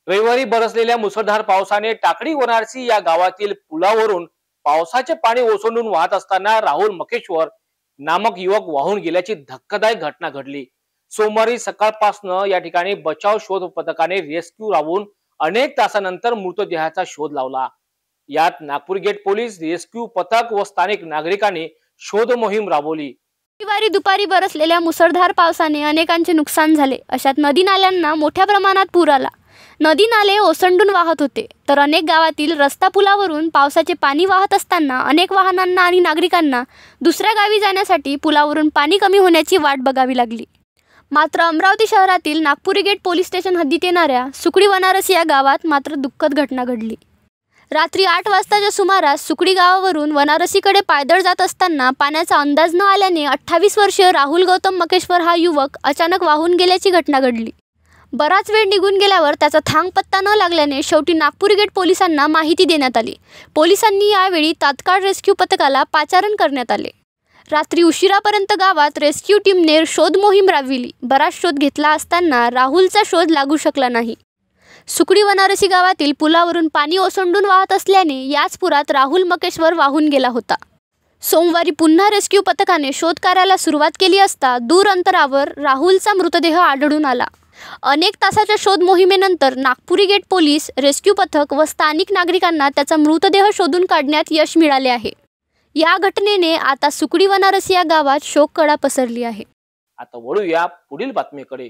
रविवारी बरसलेल्या मुसळधार पावसाने टाकळी वनारसी या गावातील पुलावरून पावसाचे पाणी ओसंडून वाहत असताना राहुल मकेश्वर नामक युवक वाहून गेल्याची धक्कादायक घटना घडली। सोमवारी सकाळपासून या ठिकाणी बचाव शोध पथकाने रेस्क्यू राबवून अनेक तासानंतर मृतदेहाचा शोध लावला। यात नागपूर गेट पोलीस, रेस्क्यू पथक व स्थानिक नागरिकांनी शोध मोहीम राबवली। रविवारी दुपारी बरसलेल्या मुसळधार पावसाने अनेकांचे नुकसान झाले। अशात नदी नाल्यांना मोठ्या प्रमाणात पूर आला। नदी नाले ओसंडून वाहत होते, तर अनेक गावातील रस्ता पुलावरून पावसाचे पाणी वाहत असताना अनेक वाहनांना आणि नागरिकांना दुसऱ्या गावी जाण्यासाठी पुलावरून पाणी कमी होण्याची वाट बघावी लागली। मात्र अमरावती शहरातील नागपुरी गेट पोलीस स्टेशन हद्दीत येणाऱ्या सुकडी वनारसी या गावात मात्र दुःखद घटना घडली। रात्री 8 वाजताच्या सुमारास सुकडी गावावरून वनारसीकडे पायदळ जात असताना पाण्याचा अंदाज न आल्याने 28 वर्षीय राहुल गौतम मकेश्वर हा युवक अचानक वाहून गेल्याची घटना घडली। बराच वेळ निघून गेल्यावर त्याचा थांग पत्ता न लागल्याने शेवटी नागपुरी गेट पोलिसांना माहिती देण्यात आली। पोलिसांनी यावेळी तात्काळ रेस्क्यू पथकाला पाचारण करण्यात आले। रात्री उशिरापर्यंत गावात रेस्क्यू टीमने शोध मोहीम राबविली। बराच शोध घेतला असताना राहुलचा शोध लागू शकला नाही। सुकडी वनारसी गावातील पुलावरून पाणी ओसंडून वाहत असल्याने याच पुरात राहुल मकेश्वर वाहून गेला होता। सोमवारी पुन्हा रेस्क्यू पथकाने शोध कार्याला सुरुवात केली असता दूर अंतरावर राहुलचा मृतदेह आढळून आला। अनेक तासाच्या शोध मोहिमेनंतर नागपुरी गेट पोलीस, रेस्क्यू पथक व स्थानिक नागरिकांना त्याचा मृतदेह शोधून काढण्यात यश मिळाले आहे। या घटनेने आता सुकडी वनारसी या गावात शोककळा पसरली आहे। आता वळूया पुढील बातमीकडे।